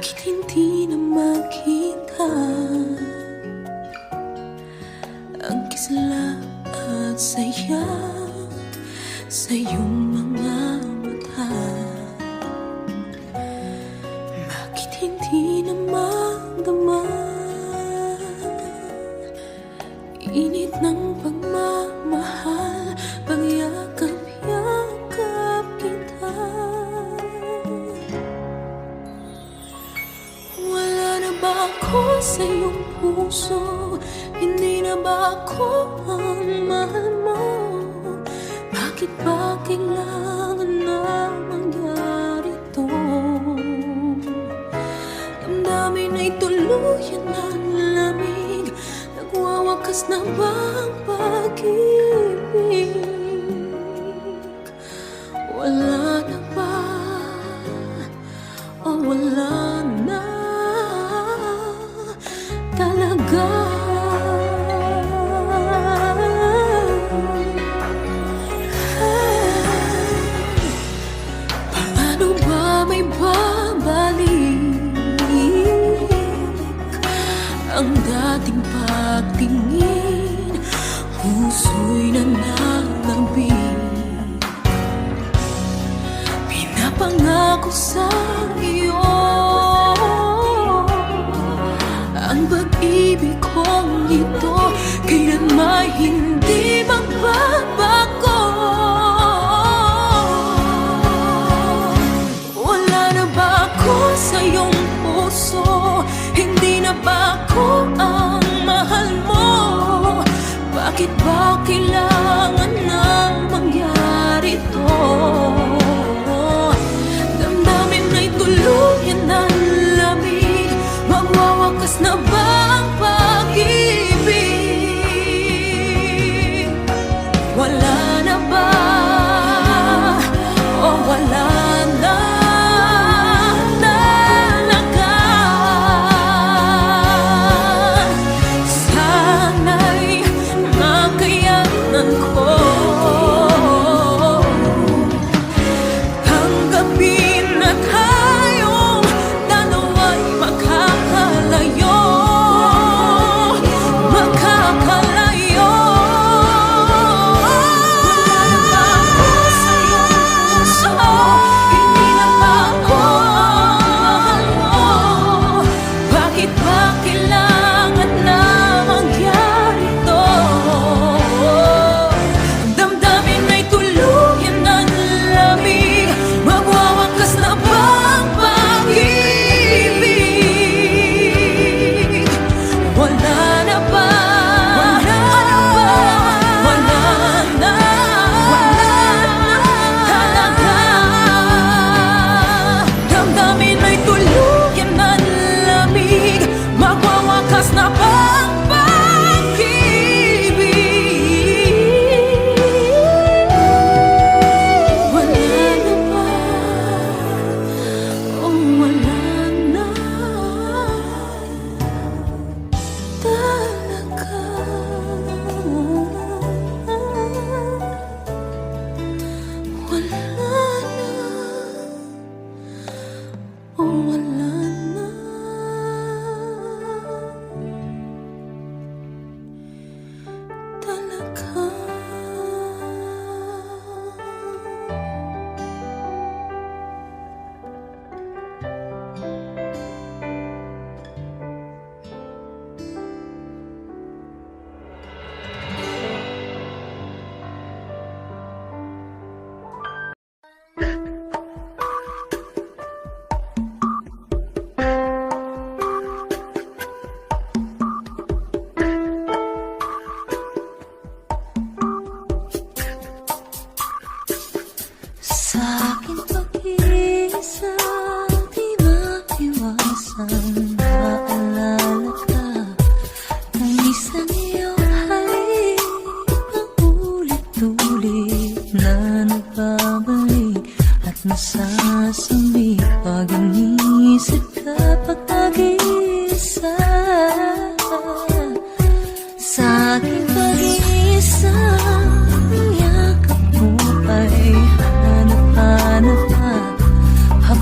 Bakit hindi na makita ang kisla at saya sa iyong mga mata? Bakit hindi na magdama init ng pagmamahal, pagyakap-yakap kita? Wala na ba ako sa iyong puso? Hindi na ba ako ang mahal mo? Bakit ba kailangan na mangyari to? Damdamin ay tuluyan ng lamig. Nagwawakas na ba ang pag-ibig? Wala na ba? O wala na talaga? Paano ba may babalik ang dating pagtingin? Puso'y nananabik, pinapangako sa iyo ang pag-ibig kong ito kailanman hindi magbabago. Wala na ba ako sa iyong puso? Hindi na ba ako ang mahal mo? Bakit ba kailangan nang mangyari to? Damdamin ay tuluyan ng lamig. Magwawakas na ba ang pag-ibig? Wala na ba? O wala na talaga? Sana'y makayanan ko tanggapin na tayong dalawa'y makakalayo. Makakalayo.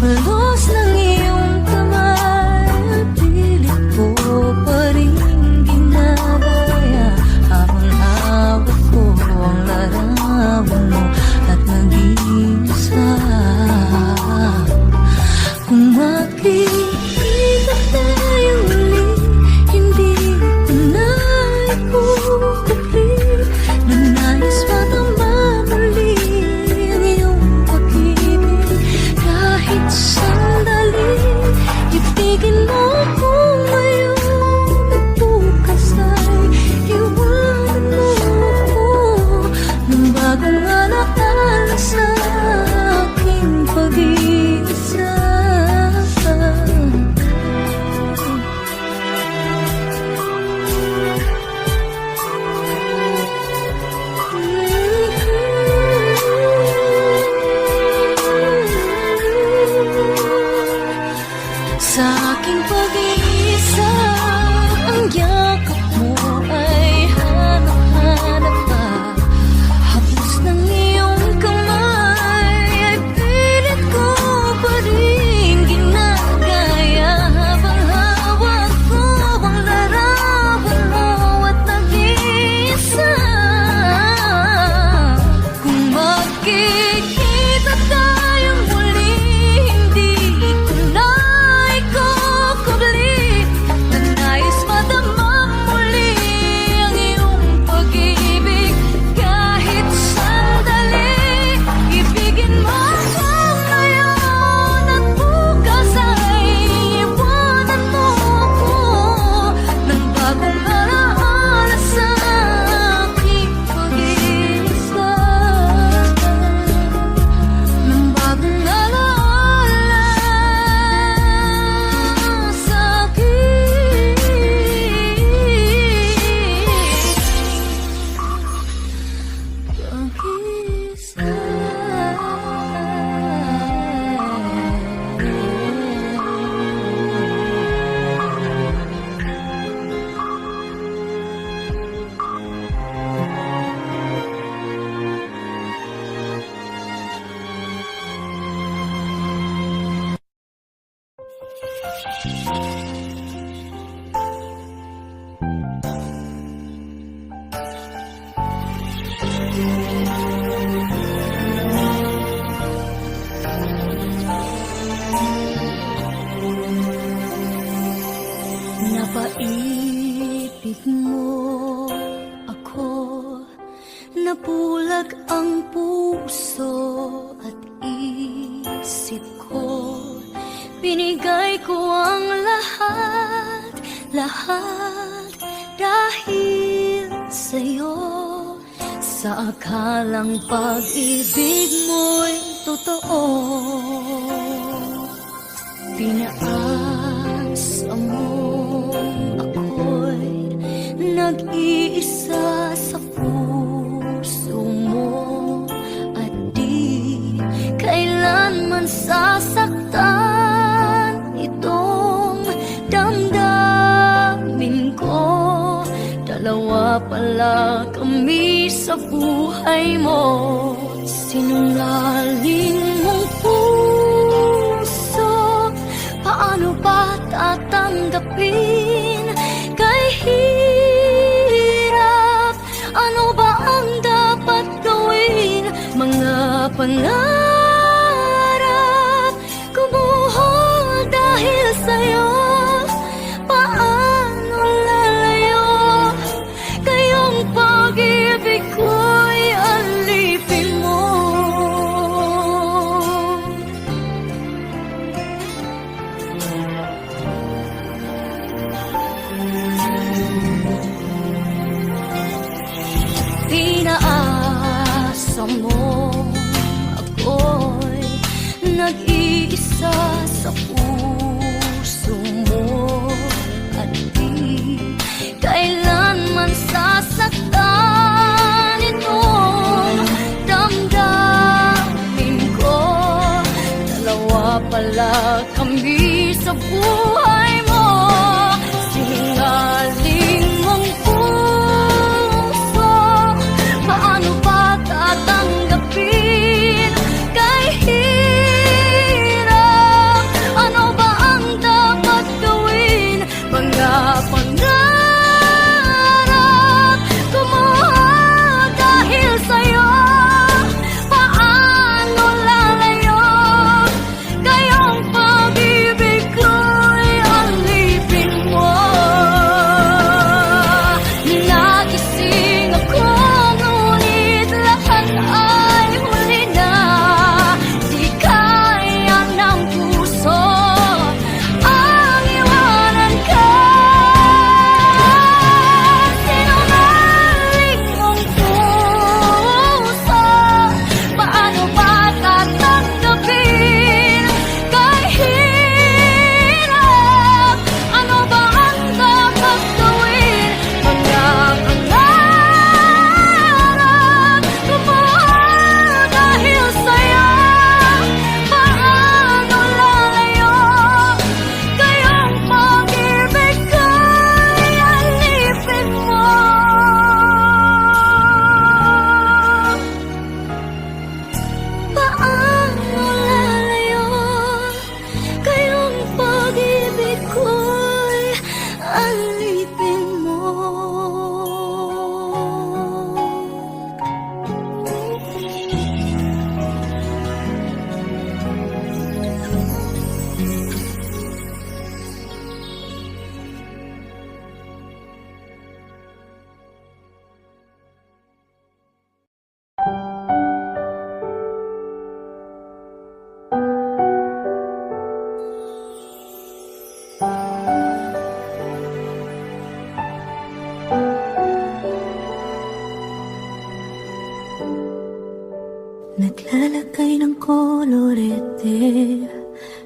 Halos ng iyong kamay Napaibig mo ako, nabulag ang puso at isip ko. Binigay ko ang lahat, lahat dahil sa'yo. Sa akalang pag-ibig mo'y totoo, pinaasa mo ako'y nag-iisa sa puso mo at di kailanman sasaktan itong damdamin ko. Dalawa pala kami sa buhay mo, sinungaling mong puso. Paano ba tatanggapin? Kay hirap, ano ba ang dapat gawin? Mga pangarap kumuha dahil sa'yo. Paano lalayo? Kayong pag-ibig ko'y alipin mo. Pinaasa mo ako'y nag-iisa sa puso mo at di kailanman sasaktan itong damdamin ko. Dalawa pala kami sa buhay mo, sinungaling mong puso. Paano ba tatanggapin? Kay hirap, ano ba ang dapat gawin? Mga pangarap kumuha dahil sa'yo. Paano lalayo? Kayong pag-ibig ko'y alipin mo. Nagising ako, ngunit lahat ay huli na. Di kaya ng puso ang iwanan ka. Sinungaling mong puso, paano ba tatanggapin? Kay hirap, ano ba ang dapat gawin? Mga pangarap kumuha dahil sa'yo. Paano lalayo? Kayong pag-ibig ko'y alipin mo. Paano lalayo? Kayong pag-ibig ko'y alipin mo. Naglalagay ng kolorete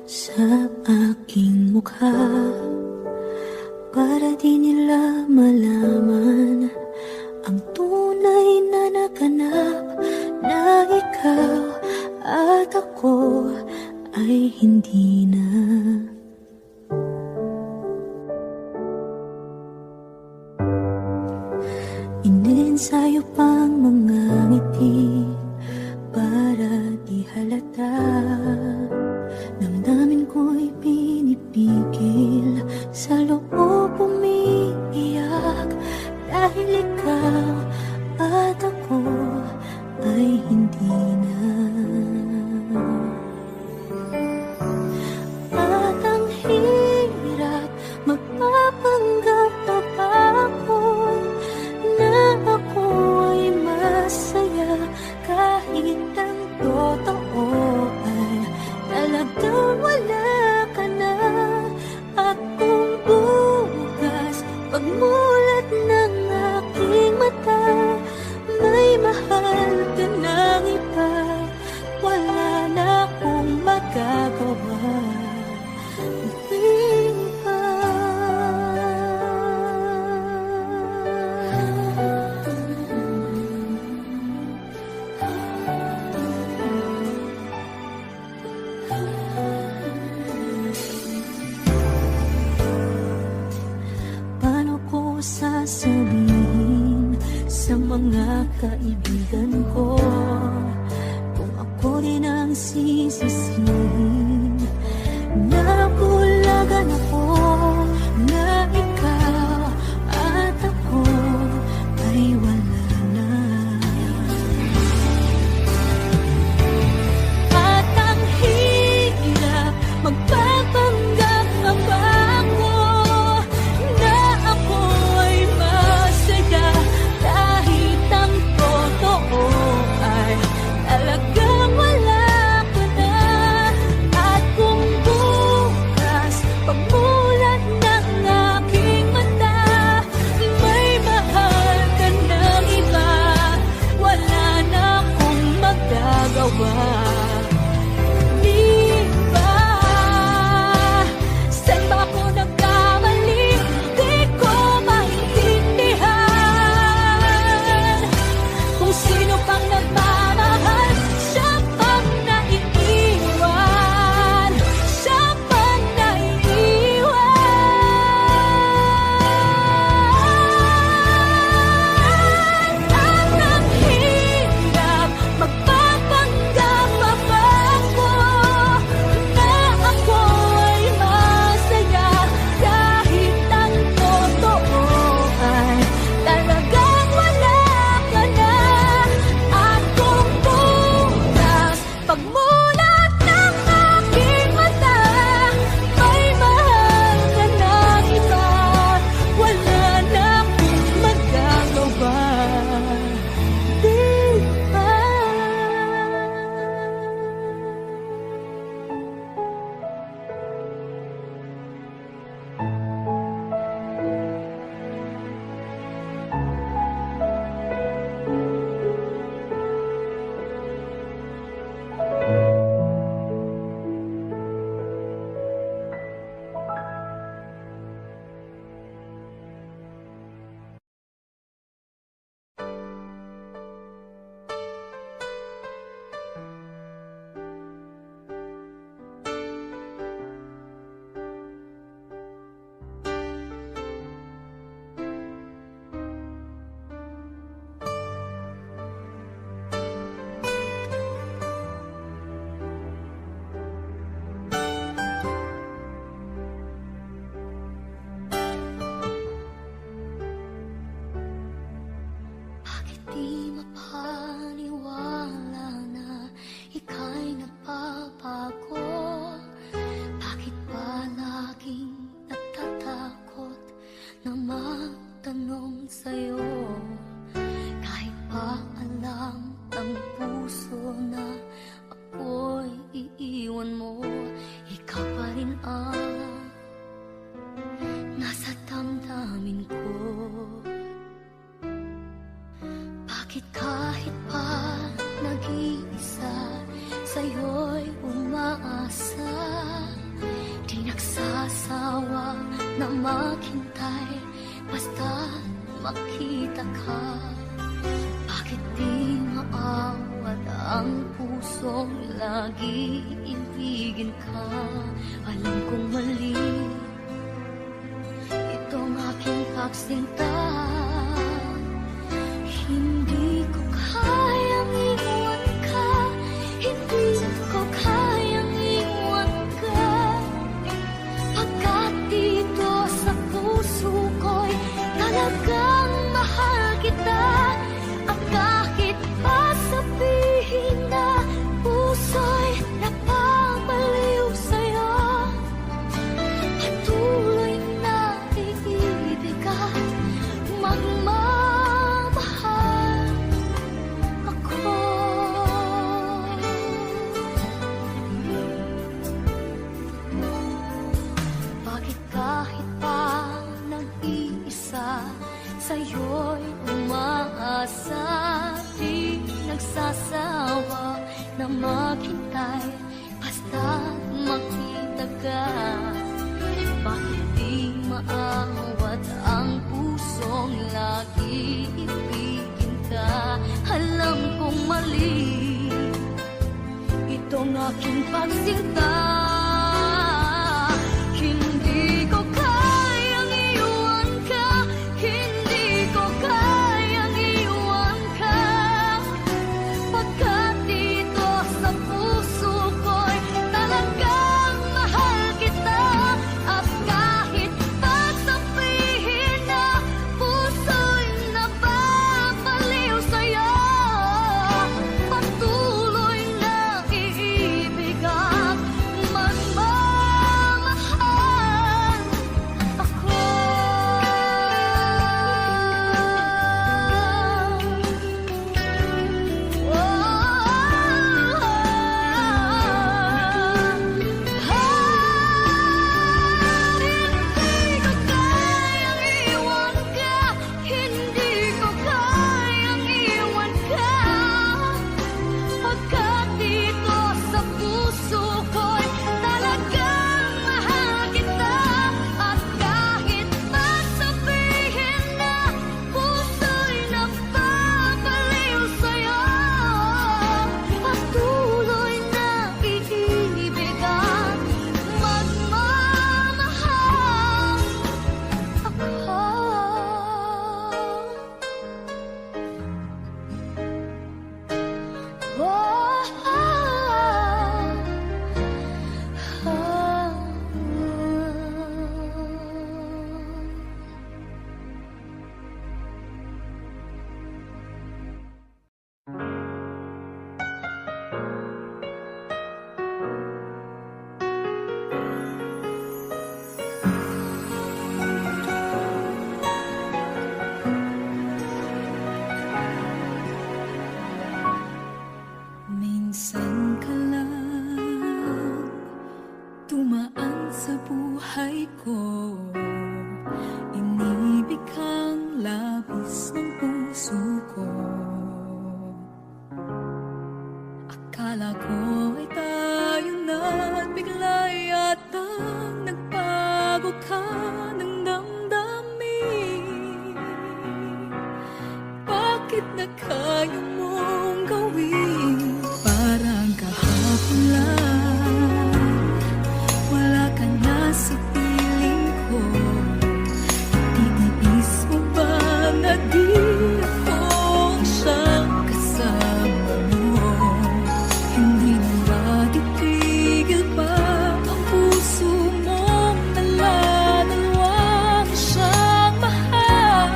sa aking mukha para di nila malaman ang tunay na naganap, na ikaw at ako ay hindi na. Iniensayo pang mga ngiti para di halata. Damdamin ko'y pinipili pumipigil sa loob umiiyak dahil ikaw at ako ay hindi na. At ang hirap magpapanggap pa ba ako na ako ay masaya kahit ang totoo ay talagang wala ka na. At kung bukas pagmulat ng aking mata may mahal ka ng iba, wala na akong magagawa. Di ba? Paano ko sasabihin sa mga kaibigan ko kung ako rin ang sisisihin? Nabulagan ako na ikaw at ako ay wala na. At ang hirap magpapanggap pa ba ako na ako ay masaya kahit ang totoo ay talagang wala ka na. At kung bukas pagmulat ng aking mata may mahal ka ng iba, wala na akong magagawa. Di ba? Saan ba ako nagkamali? Di ko maintindihan. Kung sino pang nagmamahal, siya pang naiiwan. Siya pang naiiwan. At ang hirap magpapanggap pa ba ako na ako ay masaya kahit ang totoo ay talagang wala ka na. At kung bukas pagmulat ng aking mata may mahal ka ng iba, wala na akong magagawa. Di ba? Bakit di mapaniwala na ika'y nagbabago? Bakit ba laging natatakot na magtanong sa'yo? Kahit ba alam ng puso na ako'y iiwan mo, ikaw pa rin ang nasa damdamin ko. Bakit kahit pa nag-iisa sa'yo'y umaasa, di nagsasawa na maghintay basta makita ka? Bakit di maawat ang pusong lagi ibigin ka? Alam kong mali itong aking pagsinta. Hindi ko kayang iwan ka, hindi ko kayang iwan ka. Pag kita. Bakit di maawat ang pusong lagi ibigin ka? Alam kong mali itong aking pagsinta. Hindi ko kayang iwan ka, hindi ko kayang iwan ka. Pagkat dito sa puso ko'y talagang mahal kita. At kahit pa sabihin na puso'y nababaliw sa'yo, patuloy na iibig at magmamahal ako. Hindi ko kayang iwan ka, pagkat dito sa puso ko'y talagang mahal kita. At kahit pa sabihin na puso'y nagpapaliw sa'yo, patuloy na iibig at magmamahal ako. Minsan ka lang dumaan sa buhay ko, inibig kang labis ng puso ko. Akala ko ay tayo na't bigla yatang nagbago ka ng damdamin. Bakit na kaya mong gawin? Parang kahapon lang, wala ka na sa piling ko. Titiis mo ba na di ako siyang kasama mo? Hindi na ba titigil pa ang puso mong nalalawang siyang mahal?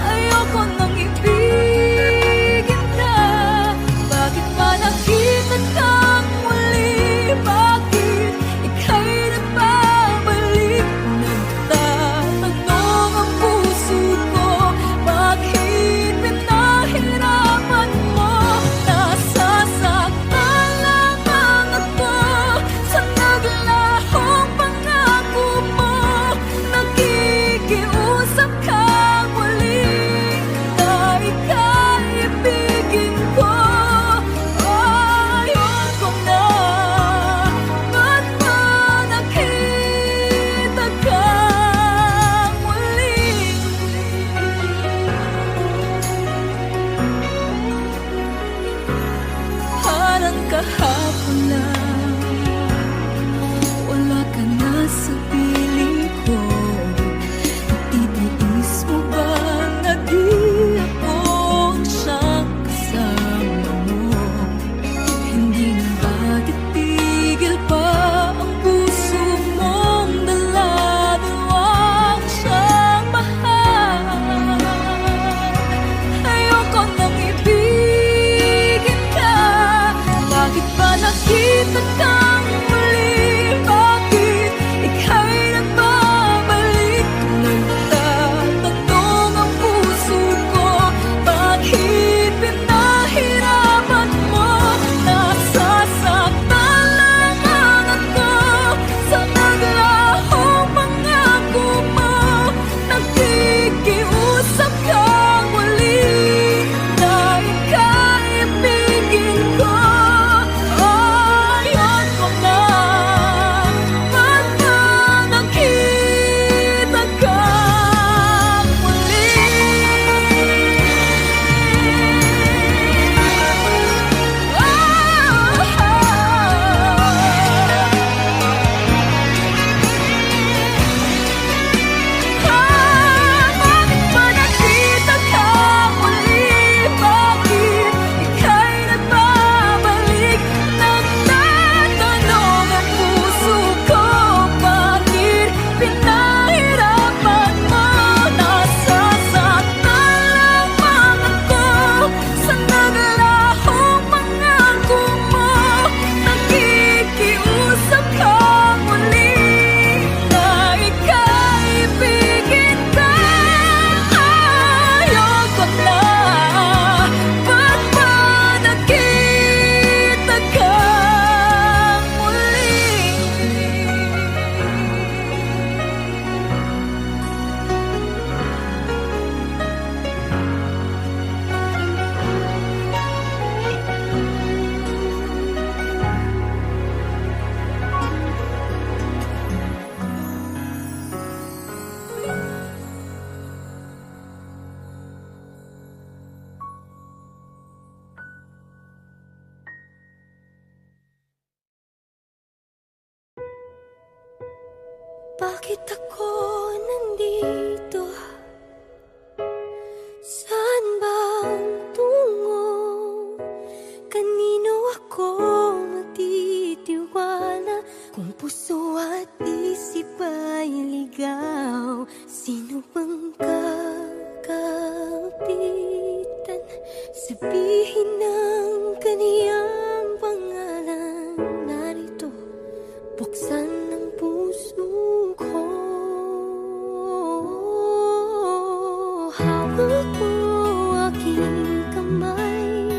Ayoko nang ibigin ka. Bakit ba nakita kang muli? Bakit ika'y nagbabalik? Nagtatanong ang puso ko, bakit pinahirapan mo? Nasasaktan lamang ako sa naglahong pangako mo. Nakikiusap kang muli na ika'y ibigin ko. Ayoko na, ba't ba nakita kang muli? Parang kahapon lang, wala ka na sa piling ko. Ititiis mo ba na di ako siyang kasama mo? Hindi na ba titigil pa ang puso mong daladawang siyang mahal? Ayoko nang ibigin ka. Bakit ba nakita Bakit ako nandito? Saan bang tungo? Kanino ako magtitiwala? Kung puso at isip ay ligaw, sino bang kakapitan? Sabihin ng kaniyang pangalan. Narito, buksan ng puso ko. Hawak mo aking kamay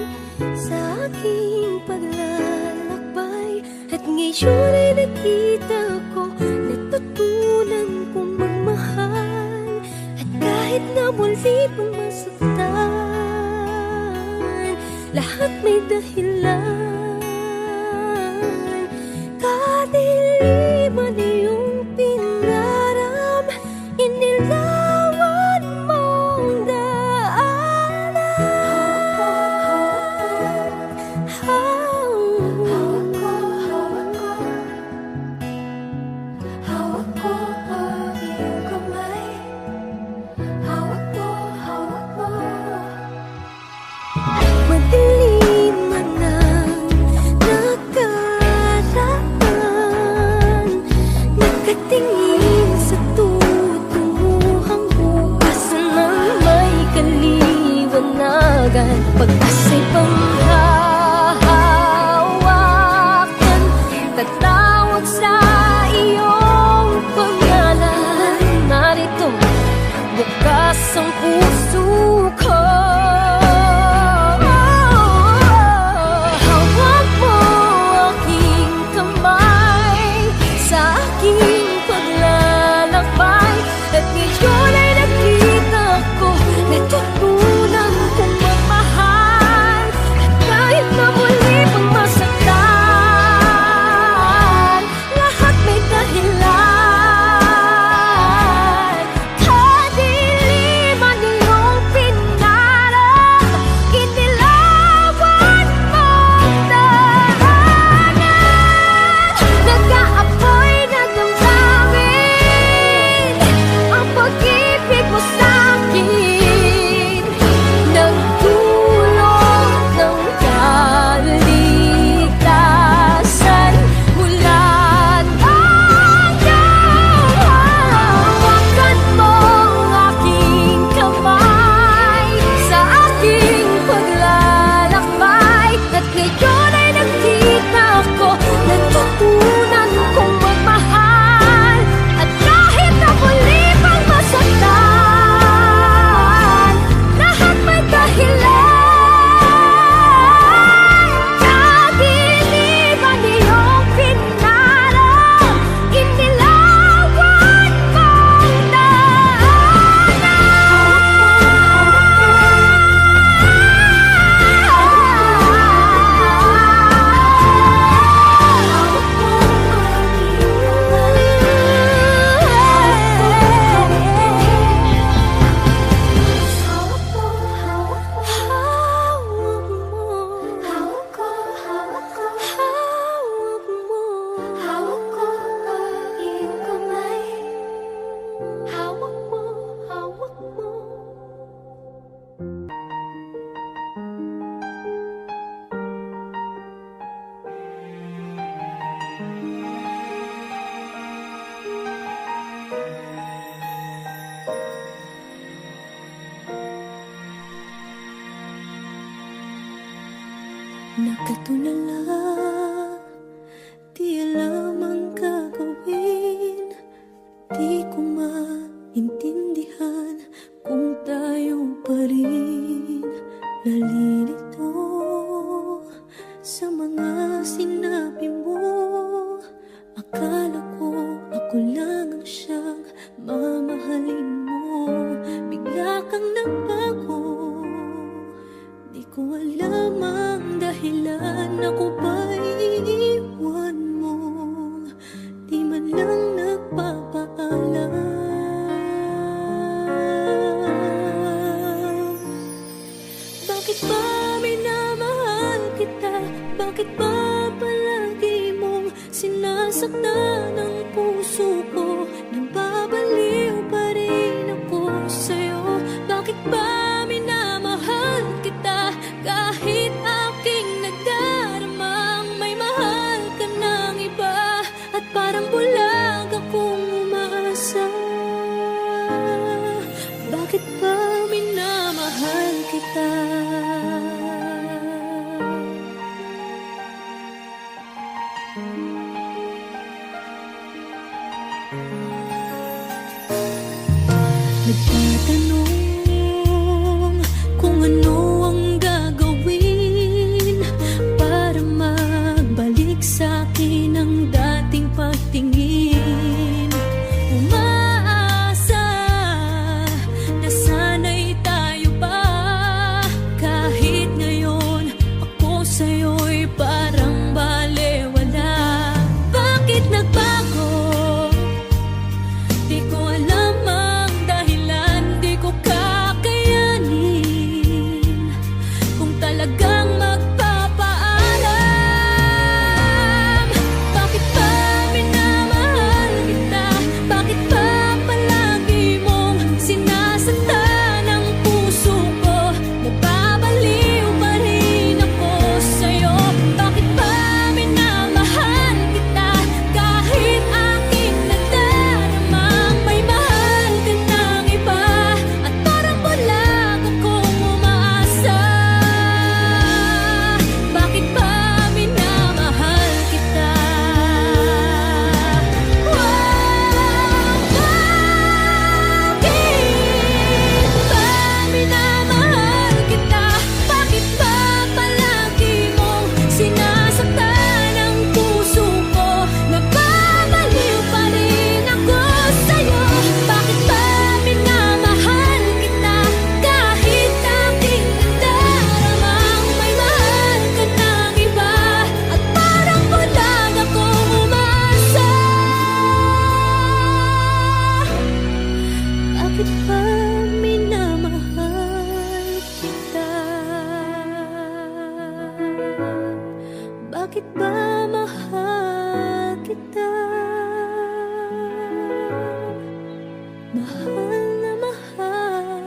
sa aking paglalakbay, at ngayon ay nakita ko, natutunan kong magmahal. At kahit na muli pang masaktan, lahat may dahilan. Kadiliman iyong pinaram, inilawan mong daanan. Hawak ko, hawak ko ang iyong kamay. Hawak mo, hawak mo. Madilim man ang nakaraan, nakatingin sa tutunguhang bukas ng may kaliwanagan. Pag-asa'y panghahawakan, tatawag sa iyong pangalan. Narito, bukas ang puso ko. Hawak mo aking kamay sa aking paglalakbay, at ngayon ay nakita ko, natutunan kong magmahal. At kahit na muli pang masaktan, lahat may dahilan. Kadiliman iyong pinaram, inilawan mong daanan. Nag-aapoy na damdamin ang pag-ibig mo sa'kin, nagdulot ng kaligtasan mula hanggang hawakan mo ang aking kamay sa aking paglalakbay. At ngayon ay nakita ko, natutunan kong magmahal. At kahit na muli pang masaktan, lahat may dahilan. Kadiliman iyong pinaram, inilawan mong nakatulala, di alam ang gagawin. Di ko maintindihan kung tayo pa rin. Nalilito sa mga sinabi mo. Akala ko ako lang ang siyang mamahalin mo. Bigla kang nagbago, di ko alam ang dahilan. Ako ba'y iiwan mo? Di man lang nagpapaalam. Bakit ba minamahal kita? Bakit ba palagi mong sinasaktan ang puso ko? Na Nagtatanong kung ano ang gagawin para magbalik sa akin ang dating pagtingin. Umaasa na sana'y tayo pa, kahit ngayon ako sa'yo'y parang balewala. Bakit nagbago? Di ko alam ang dahilan, di ko kakayanin kung talagang magpapaalam. Bakit ba minamahal kita? Bakit ba palagi mong sinasaktan ang puso ko? Nababaliw pa rin ako sa'yo. Bakit ba minamahal kita kahit aking nadaramang may mahal ka ng iba at parang bulag akong umaasa? Bakit ba minamahal kita? Bakit ba minamahal kita? Bakit ba palagi mong sinasaktan ang puso ko? Nababaliw pa rin ako sa'yo. Bakit ba minamahal kita kahit aking nadaramang may mahal ka ng iba at parang bulag akong umaasa? Bakit ba minamahal kita? Bakit ba mahal kita? Mahal na mahal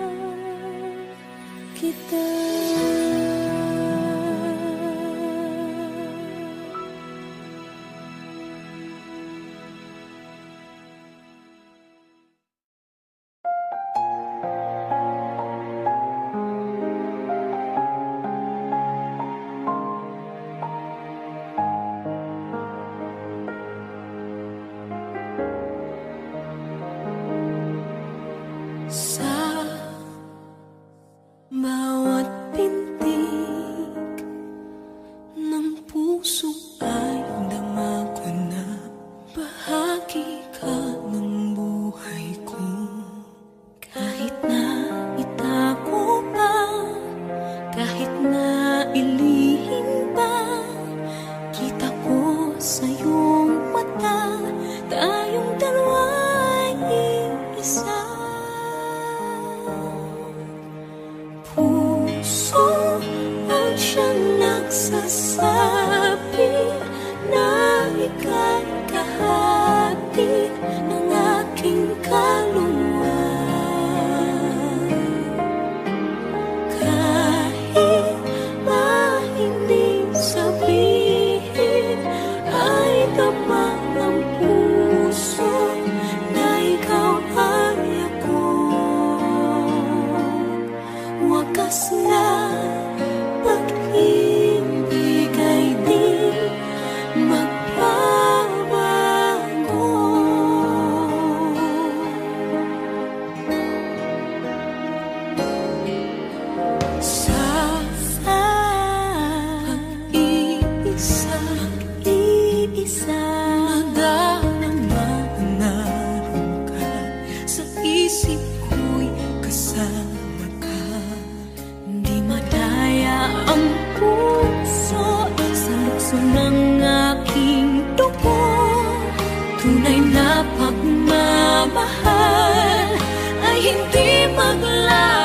kita. Sa bawat pintig ng puso ay dama ko na bahagi ka ng buhay ko. Kahit na itago pa, kahit na ilihim pa, kita ko sa iyong mata, tayong dalawa'y iisa. Puso ang siyang nagsasabi na ika'y kahati ng aking kaluluwa. Kahit ba hindi sabihin, ay damang ng puso na ikaw ay ako. Wakas na pag-ibig ay di magbabago. Sa pag-iisa, nadarama na naroon ka sa isip ko'y kasama ka. Di madaya ang puso sa lukso ng aking dugo. Tunay na pagmamahal ay hindi maglalayas.